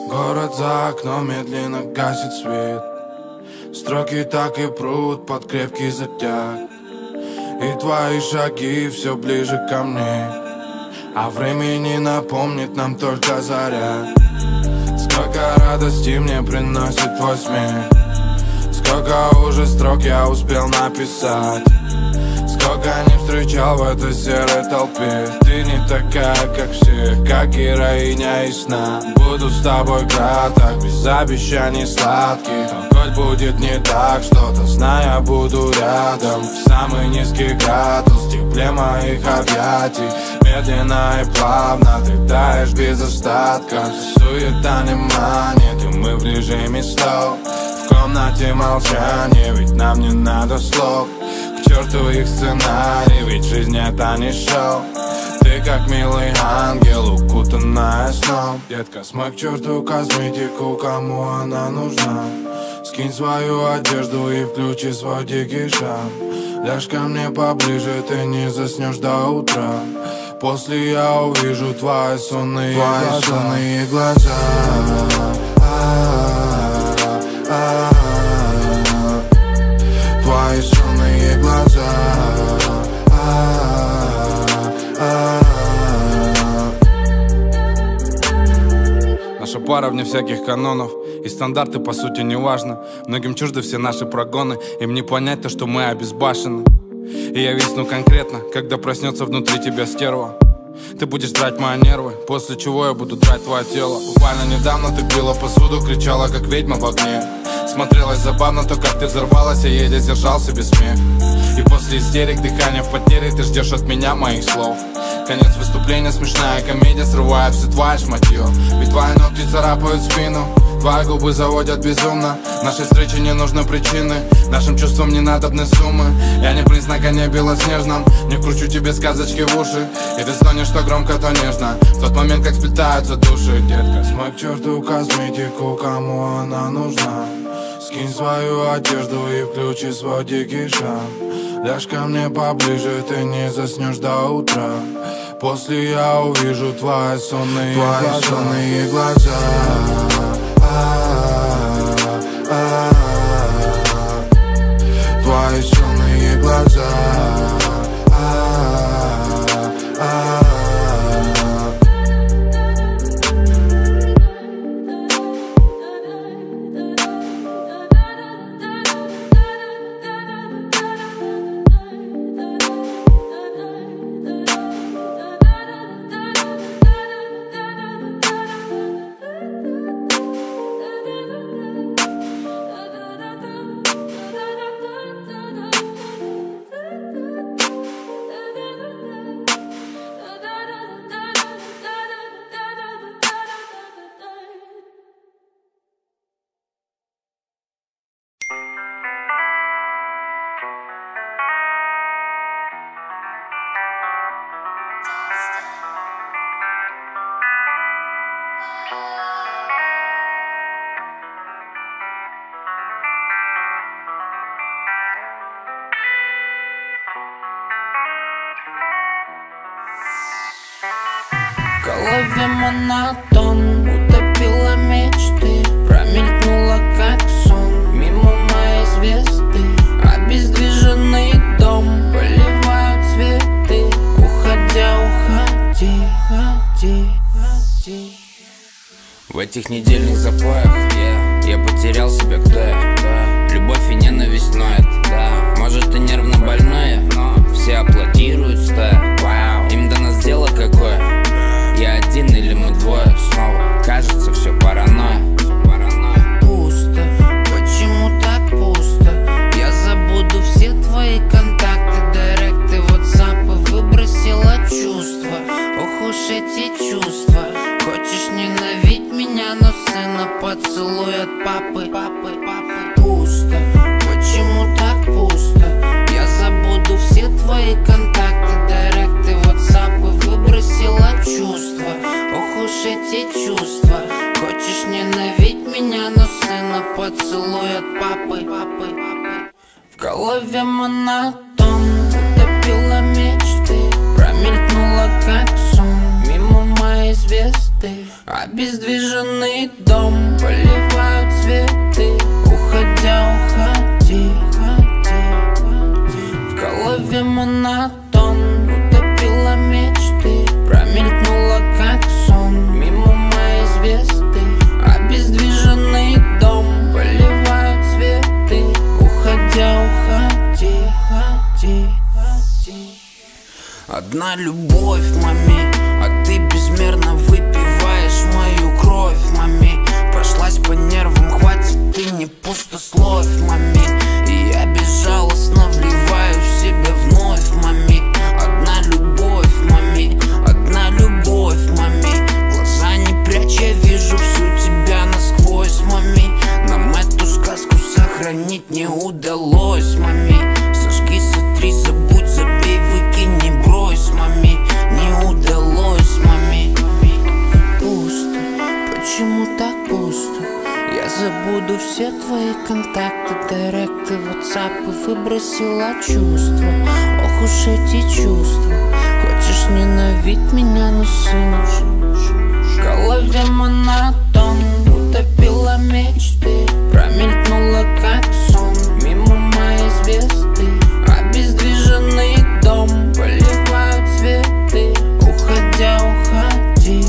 Город за окном медленно гасит свет. Строки так и прут под крепкий затяг. И твои шаги все ближе ко мне, а времени напомнит нам только заря. Сколько радости мне приносит твой смех, сколько уже строк я успел написать, сколько не встречал в этой серой толпе. Ты не такая, как все, как героиня из сна. Буду с тобой краток, без обещаний сладких. Но хоть будет не так что-то, знай, я буду рядом. В самый низкий градус, в тепле моих объятий. Медленно и плавно ты таешь без остатка. Суета не манит, и мы в режиме слов. В комнате молчание, ведь нам не надо слов. К черту их сценарий, ведь жизнь это не шоу. Ты как милый ангел, укутанная сном. Детка, смой к черту косметику, кому она нужна. Скинь свою одежду и включи свой дикий шаг. Ляжь ко мне поближе, ты не заснешь до утра. После я увижу твои сонные глаза. Твои сонные глаза. Наша пара вне всяких канонов, и стандарты по сути не важно. Многим чужды все наши прогоны, им не понять то, что мы обезбашены. И я висну конкретно, когда проснется внутри тебя стерва. Ты будешь драть мои нервы, после чего я буду драть твое тело. Буквально недавно ты пила посуду, кричала как ведьма в огне. Смотрелось забавно то, как ты взорвалась, я еле сдержал себе смех. И после истерик, дыхания в потере, ты ждешь от меня моих слов. Конец выступления, смешная комедия, срывает все твое шматье. Ведь твои ногти царапают спину, твои губы заводят безумно. Нашей встрече не нужны причины, нашим чувствам не надобны суммы. Я не принц на коне белоснежном, не вкручу тебе сказочки в уши. И ты стонешь то громко, то нежно, в тот момент, как сплетаются души. Детка, смой к черту косметику, кому она нужна. Скинь свою одежду и включи свой дикий шаг. Ляжь ко мне поближе, ты не заснешь до утра. После я увижу твои сонные глаза. Твои сонные глаза. В голове монотон, утопила мечты, промелькнула как сон мимо моей звезды. Обездвиженный дом, поливают цветы. Уходя, уходи, ходи, ходи. В этих недельных запоях я потерял себя, кто я. Любовь и ненависть ноет, да. Может и нервно больная, но все аплодируют стоя. Вау, им до нас дело какое. Я один или мы двое снова. Кажется, все паранойя. Пусто, почему так пусто? Я забуду все твои контакты, директы, ватсапы. Выбросила чувства, ох уж эти чувства. Хочешь ненавидеть меня, но сына поцелуй от папы. Пусто, почему так пусто? Я забуду все твои контакты, директы, ватсапы. Выбросила чувства, ох уж эти чувства. Хочешь ненавидеть меня, но сына поцелуй от папы. В голове монотон, утопила мечты, промелькнула как сон мимо моей звезды. Обездвиженный дом, поливают цветы. Уходя, уходи, в голове монотон, утопила мечты, промелькнула как сон мимо моей звезды. Обездвиженный дом, поливают цветы. Уходя, уходи. Одна любовь, мами, а ты безмерно выпиваешь мою кровь, мами. Прошлась по нервам, хватит, ты не пустословь, мами. И я безжалостно вливаю в себя вновь, мами. Одна любовь, мами, одна любовь, мами. Глаза не прячь, я вижу всю тебя насквозь, мами. Нам эту сказку сохранить не удалось, мами. Сожги, сотри, забудь, забей, выкинь, не брось, мами. Не удалось, мами. Пусто, почему так пусто? Я забуду все твои контакты, директы, ватсапы. Выбросила чувства, ох уж эти чувства. Хочешь ненавидеть меня, но сына. В голове монотон, утопила мечты, промелькнула как сон мимо моей звезды. Обездвиженный дом, поливают цветы. Уходя, уходи.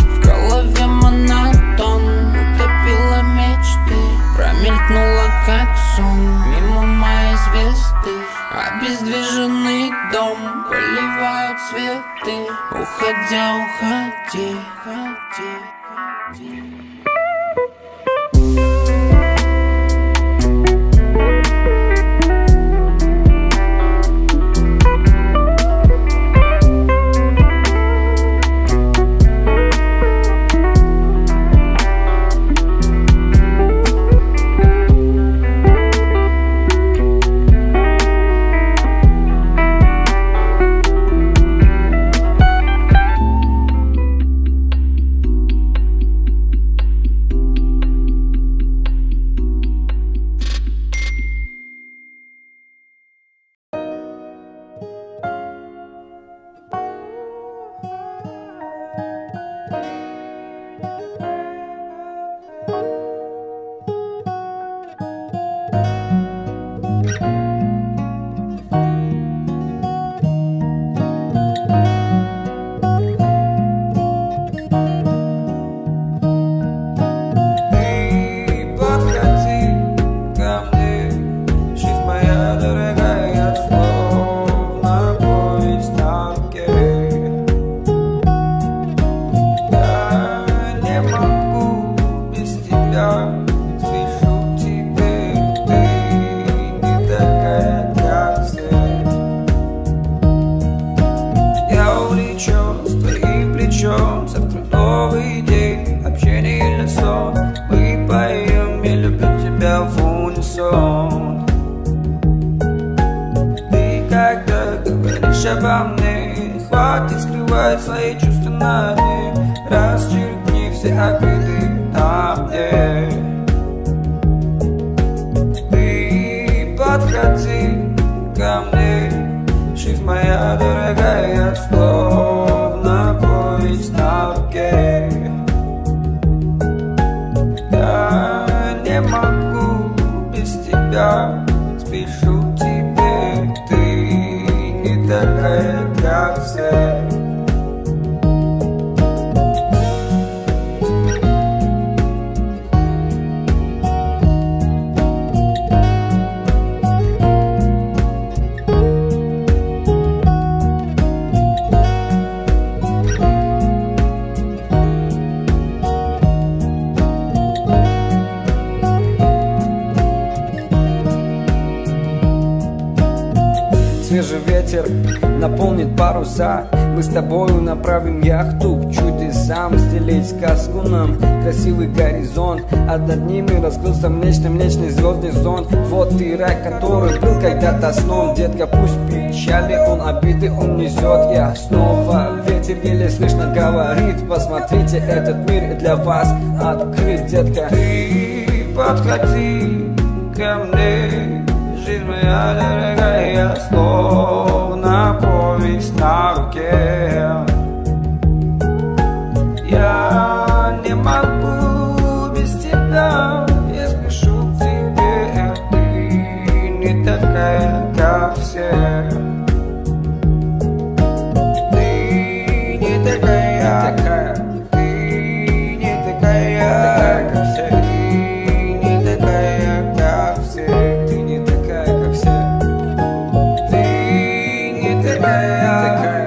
В голове монотон, утопила мечты, промелькнула как сон мимо моей звезды. Обездвиженный дом, поливают цветы. Уходя, уходи. Обо мне хватит скрывать свои чувства на дне. Расчеркни все обиды на мне. Ты подходи ко мне, жизнь моя дорогая, словно повесть на руке. Я не могу без тебя, спешу тебе, ты такая, как все. Свежий ветер наполнит паруса. Мы с тобою направим яхту к чудесам, стелить сказку нам, красивый горизонт. А над ними раскрылся млечный звездный зон. Вот и рай, который был когда-то сном. Детка, пусть печали, он обиды он несет. Я снова, ветер еле слышно говорит: посмотрите, этот мир для вас открыт, детка. Ты подходи ко мне, жизнь моя дорогая, словно повесть на руке. такая.